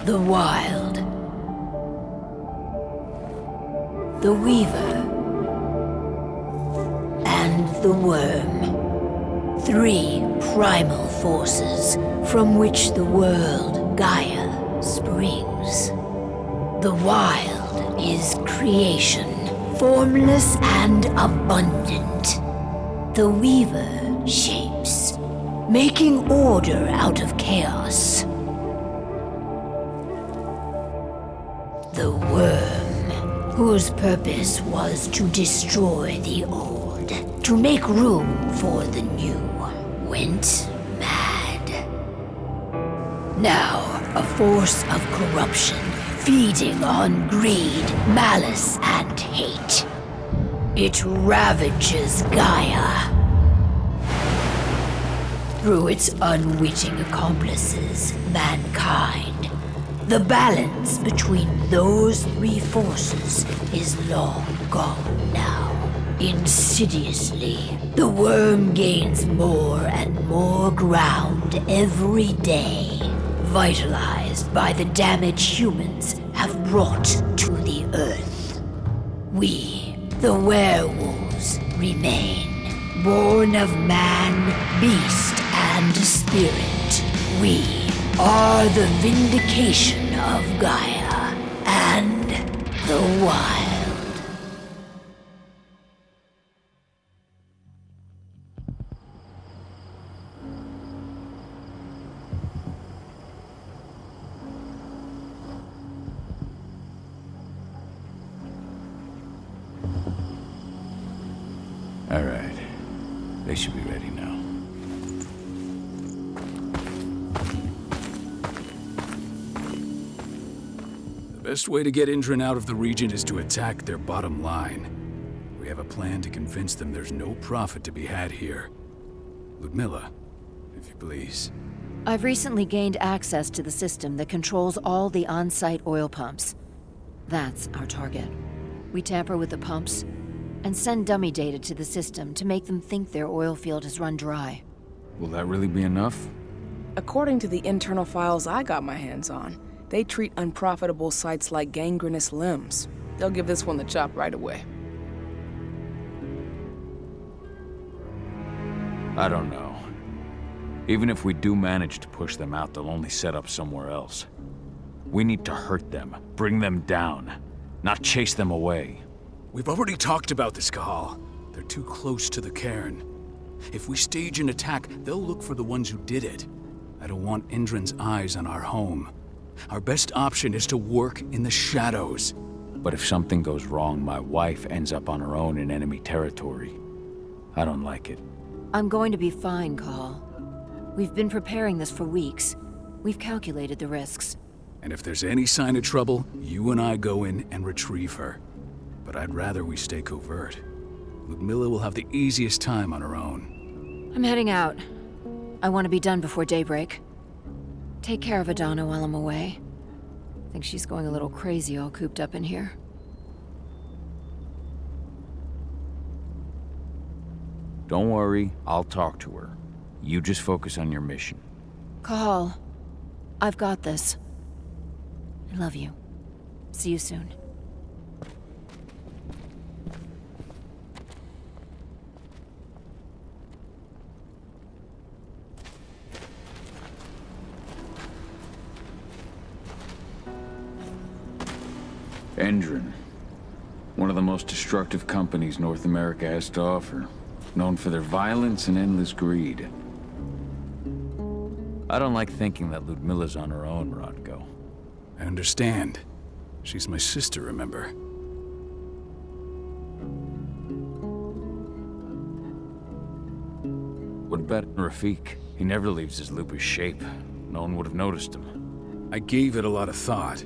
The Wild. The Weaver. And the Worm. 3 primal forces from which the world Gaia springs. The Wild is creation, formless and abundant. The Weaver shapes, making order out of chaos. The Worm, whose purpose was to destroy the old, to make room for the new, went mad. Now, a force of corruption, feeding on greed, malice, and hate. It ravages Gaia. Through its unwitting accomplices, mankind, the balance between those 3 forces is long gone now. Insidiously, the worm gains more and more ground every day, vitalized by the damage humans have brought to the Earth. We, the werewolves, remain, born of man, beast, and spirit. We are the vindication of Gaia and the Wild. All right. They should be ready now. The Best way to get Indran out of the region is to attack their bottom line. We have a plan to convince them there's no profit to be had here. Ludmilla, if you please. I've recently gained access to the system that controls all the on-site oil pumps. That's our target. We tamper with the pumps and send dummy data to the system to make them think their oil field has run dry. Will that really be enough? According to the internal files I got my hands on, they treat unprofitable sites like gangrenous limbs. They'll give this one the chop right away. I don't know. Even if we do manage to push them out, they'll only set up somewhere else. We need to hurt them, bring them down, not chase them away. We've already talked about this, Kahal. They're too close to the cairn. If we stage an attack, they'll look for the ones who did it. I don't want Indran's eyes on our home. Our best option is to work in the shadows. But if something goes wrong, my wife ends up on her own in enemy territory. I don't like it. I'm going to be fine, Call. We've been preparing this for weeks. We've calculated the risks. And if there's any sign of trouble, you and I go in and retrieve her. But I'd rather we stay covert. Ludmilla will have the easiest time on her own. I'm heading out. I want to be done before daybreak. Take care of Adana while I'm away. I think she's going a little crazy all cooped up in here. Don't worry, I'll talk to her. You just focus on your mission. Call. I've got this. I love you. See you soon. Indran. One of the most destructive companies North America has to offer. Known for their violence and endless greed. I don't like thinking that Ludmilla's on her own, Rodko. I understand. She's my sister, remember? What about Rafik? He never leaves his lupus shape. No one would have noticed him. I gave it a lot of thought.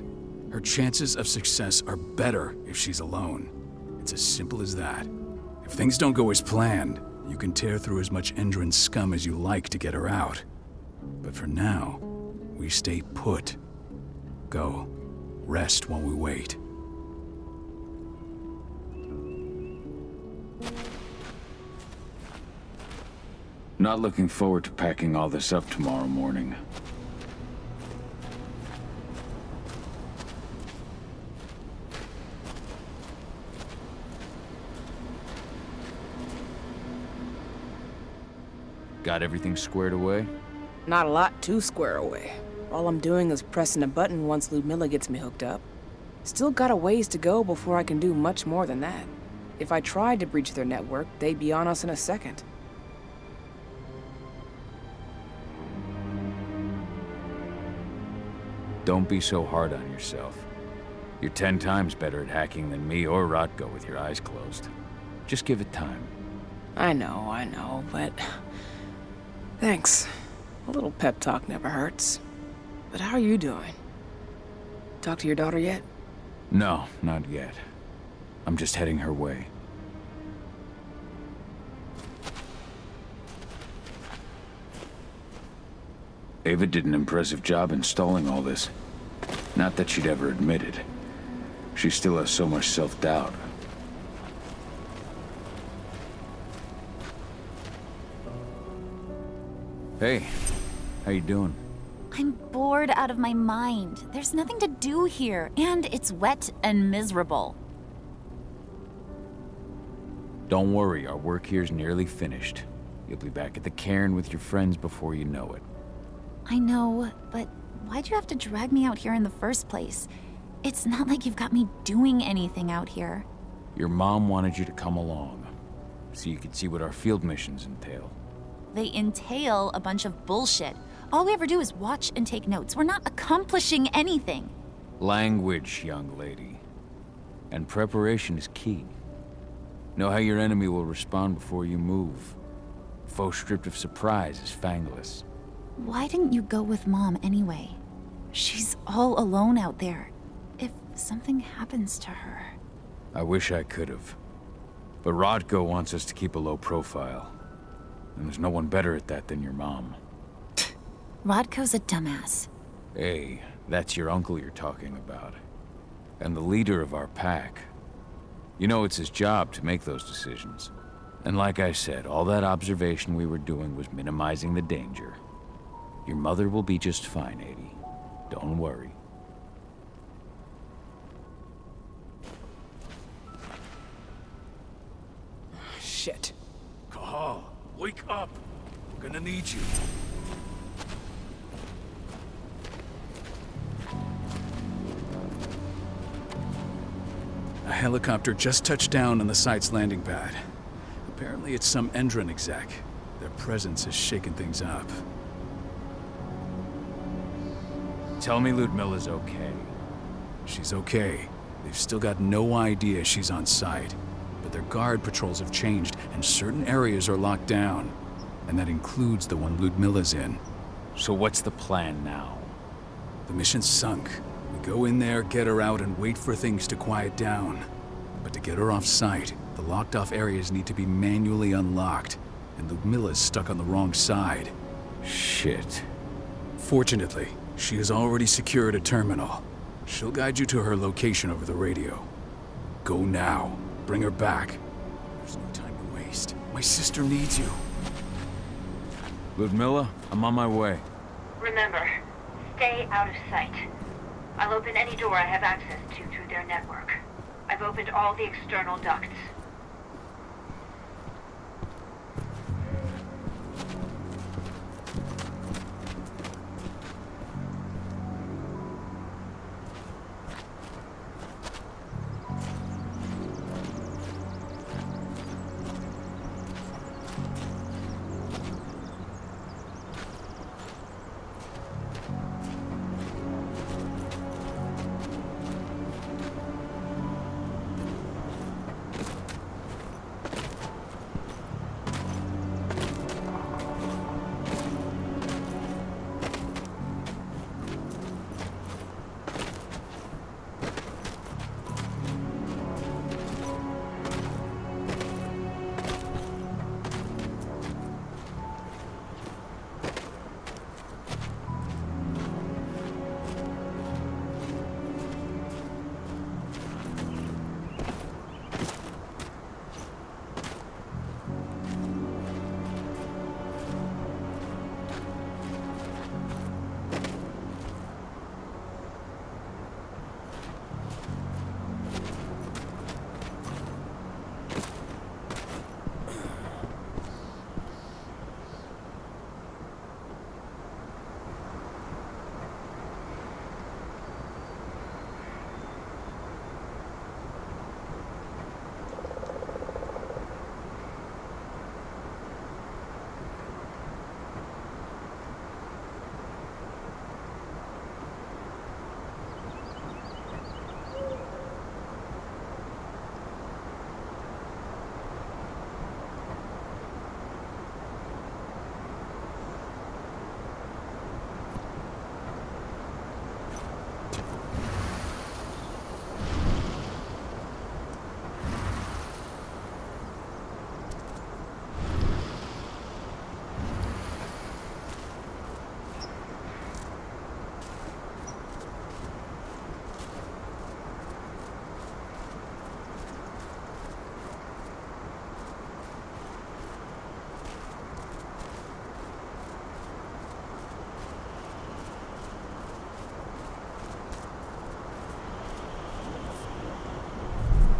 Her chances of success are better if she's alone. It's as simple as that. If things don't go as planned, you can tear through as much Indran scum as you like to get her out. But for now, we stay put. Go. Rest while we wait. Not looking forward to packing all this up tomorrow morning. Got everything squared away? Not a lot to square away. All I'm doing is pressing a button once Ludmilla gets me hooked up. Still got a ways to go before I can do much more than that. If I tried to breach their network, they'd be on us in a second. Don't be so hard on yourself. You're 10 times better at hacking than me or Rodko with your eyes closed. Just give it time. I know, but... Thanks. A little pep talk never hurts. But how are you doing? Talk to your daughter yet? No, not yet. I'm just heading her way. Ava did an impressive job installing all this. Not that she'd ever admit it. She still has so much self-doubt. Hey, how you doing? I'm bored out of my mind. There's nothing to do here, and it's wet and miserable. Don't worry, our work here's nearly finished. You'll be back at the cairn with your friends before you know it. I know, but why'd you have to drag me out here in the first place? It's not like you've got me doing anything out here. Your mom wanted you to come along, so you could see what our field missions entail. They entail a bunch of bullshit. All we ever do is watch and take notes. We're not accomplishing anything. Language, young lady. And preparation is key. Know how your enemy will respond before you move. Foe stripped of surprise is fangless. Why didn't you go with Mom anyway? She's all alone out there. If something happens to her. I wish I could've. But Rodko wants us to keep a low profile. And there's no one better at that than your mom. Rodko's a dumbass. Hey, that's your uncle you're talking about. And the leader of our pack. You know it's his job to make those decisions. And like I said, all that observation we were doing was minimizing the danger. Your mother will be just fine, Adie. Don't worry. Shit. Cahal, wake up! I'm gonna need you. A helicopter just touched down on the site's landing pad. Apparently it's some Endron exec. Their presence has shaken things up. Tell me Ludmilla's okay. She's okay. They've still got no idea she's on site. But their guard patrols have changed, and certain areas are locked down. And that includes the one Ludmilla's in. So what's the plan now? The mission's sunk. We go in there, get her out, and wait for things to quiet down. But to get her off site, the locked-off areas need to be manually unlocked, and Ludmilla's stuck on the wrong side. Shit. Fortunately, she has already secured a terminal. She'll guide you to her location over the radio. Go now. Bring her back. There's no time to waste. My sister needs you. Ludmilla, I'm on my way. Remember, stay out of sight. I'll open any door I have access to through their network. I've opened all the external ducts.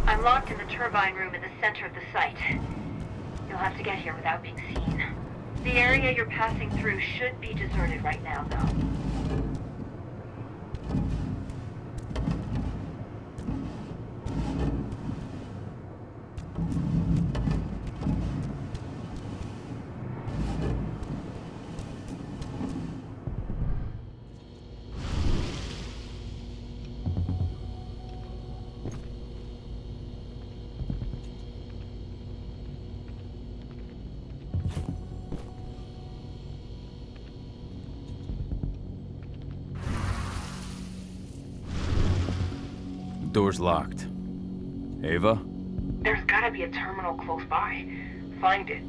I'm locked in the turbine room in the center of the site. You'll have to get here without being seen. The area you're passing through should be deserted right now, though. door's locked. Ava? There's gotta be a terminal close by. Find it.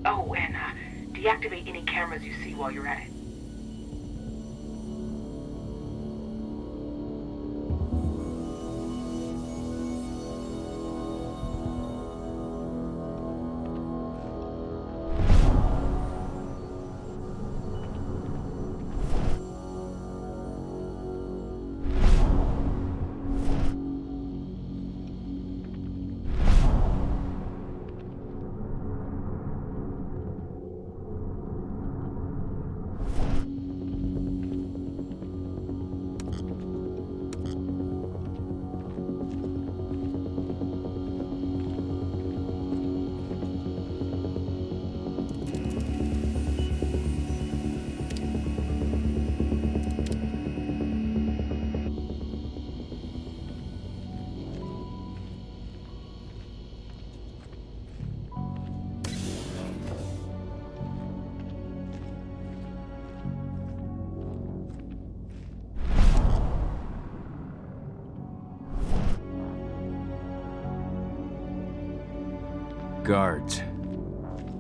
Oh, and deactivate any cameras you see while you're at it. Guards.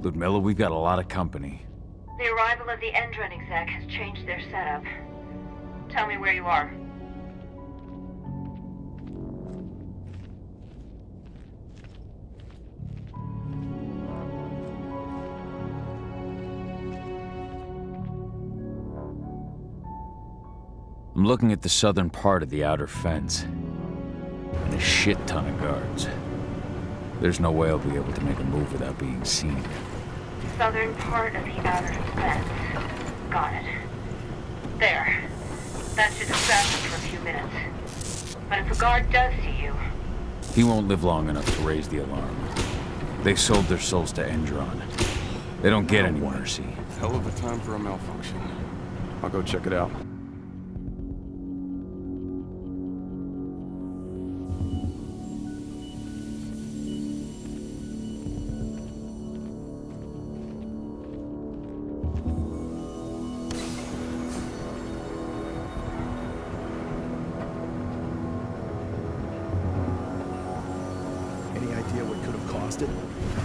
Ludmilla, we've got a lot of company. The arrival of the Endron exec has changed their setup. Tell me where you are. I'm looking at the southern part of the outer fence. And a shit ton of guards. There's no way I'll be able to make a move without being seen. Southern part of the outer fence. Got it. There. That should distract him for a few minutes. But if a guard does see you... He won't live long enough to raise the alarm. They sold their souls to Endron. They don't get any mercy. Hell of a time for a malfunction. I'll go check it out.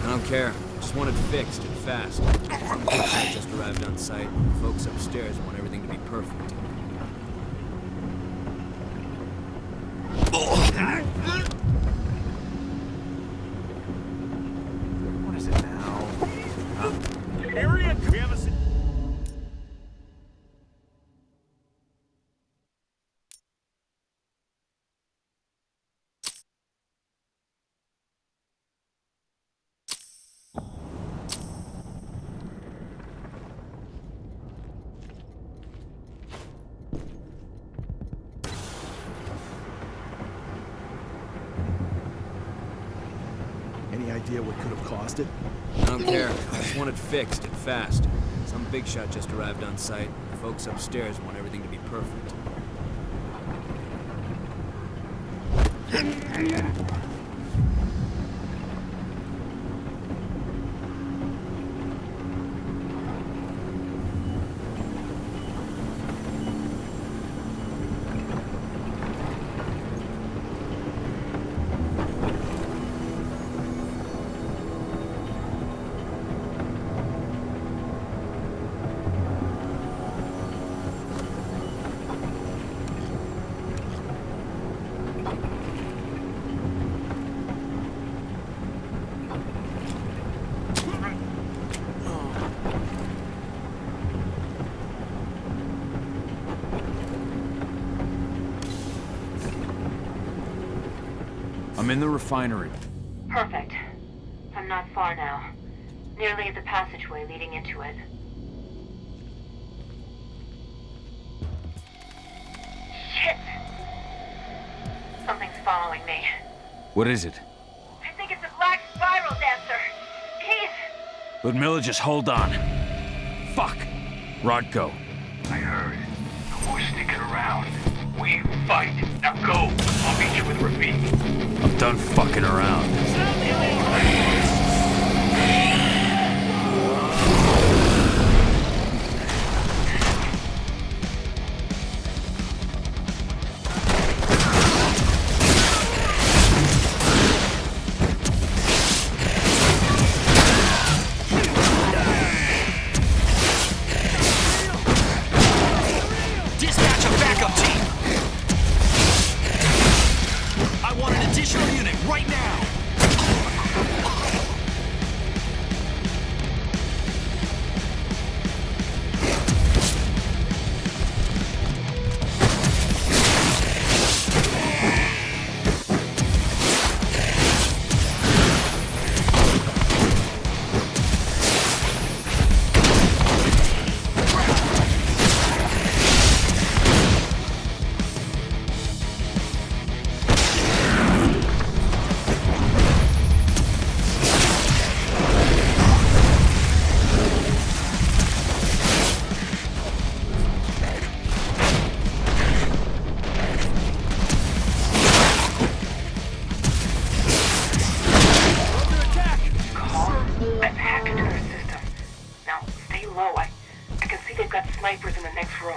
I don't care. Just want it fixed and fast. I just arrived on site. Folks upstairs want everything to be perfect. What is it now? Area, we have a... Any idea what could have caused it? I don't care. I just want it fixed and fast. Some big shot just arrived on site. Folks upstairs want everything to be perfect. I'm in the refinery. Perfect. I'm not far now. Nearly at the passageway leading into it. Shit! Something's following me. What is it? I think it's a black spiral dancer. Keith! Ludmilla, just hold on. Fuck. Rodko. I heard. No more sticking around. We fight. Now go. I'll meet you with Rafik. I'm done fucking around. snipers in the next room.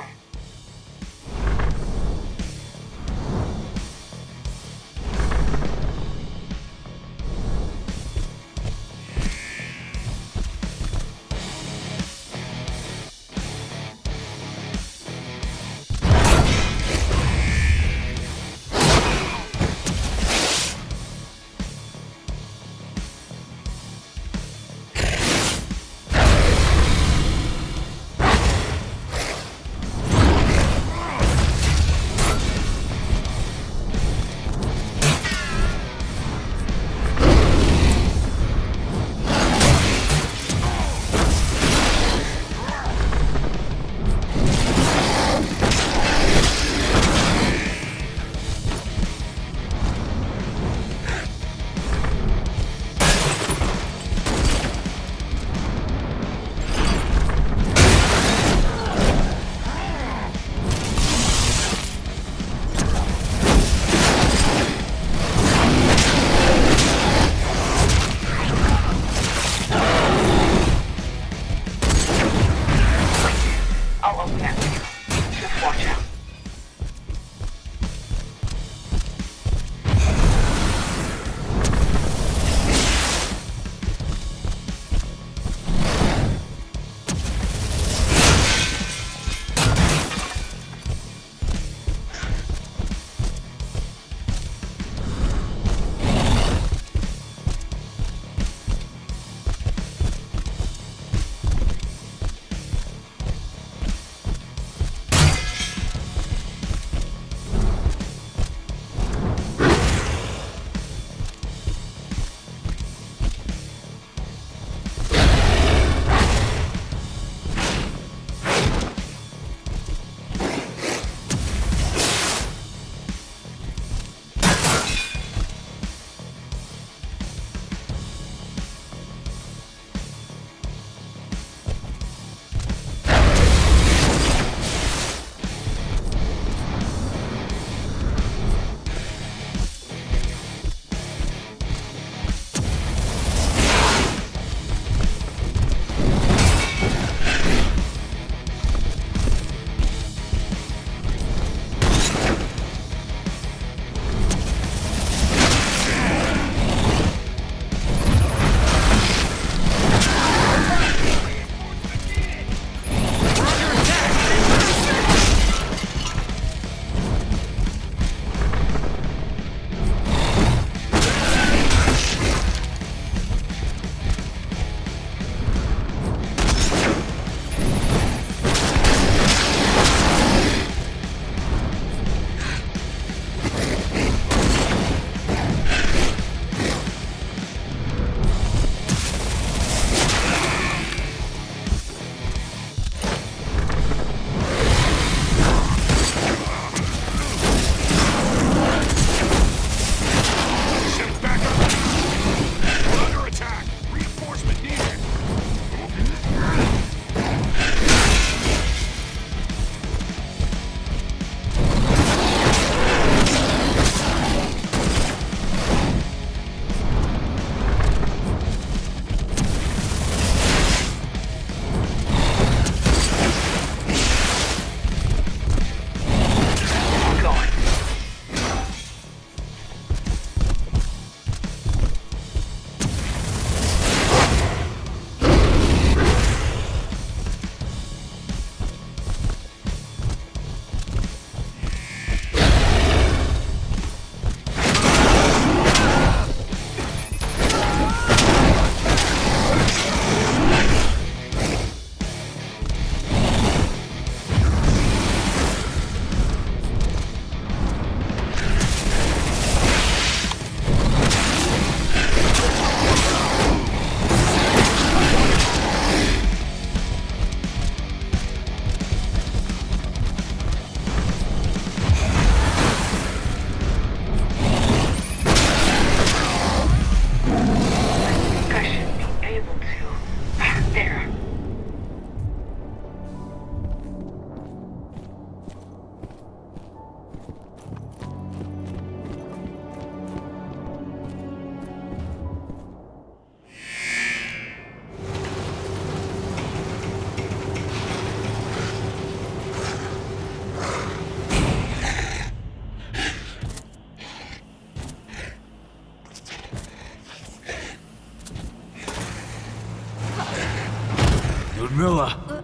Milla!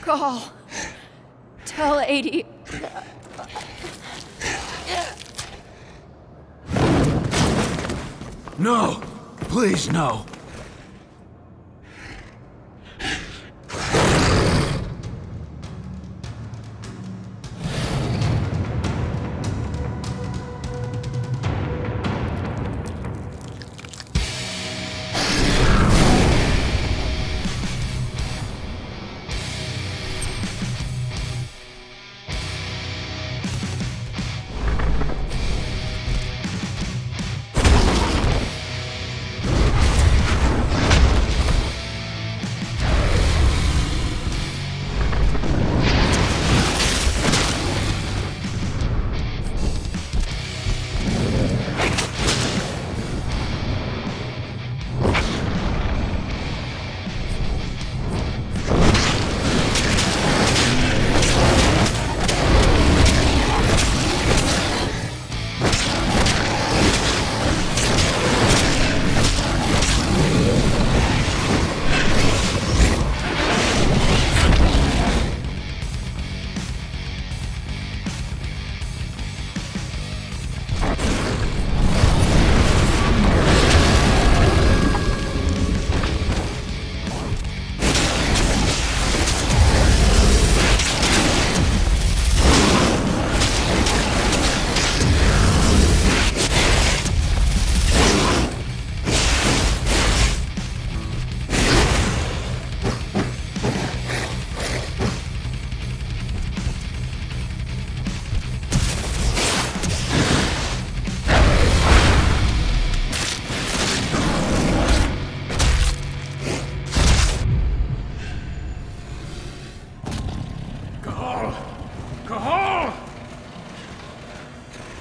Call. Tell 80. No! Please, no!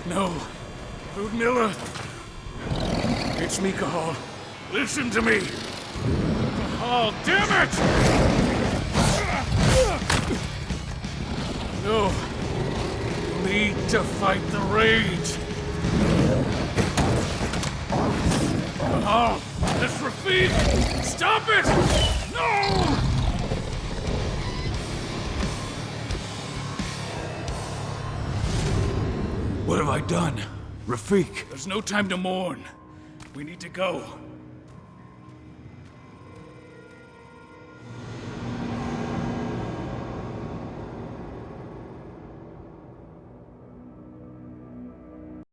No. Ludmilla. It's me, Cahal. Listen to me. Cahal, damn it! No. You need to fight the rage. Cahal, that's Rafik! Stop it! No! What have I done? Rafik! There's no time to mourn. We need to go.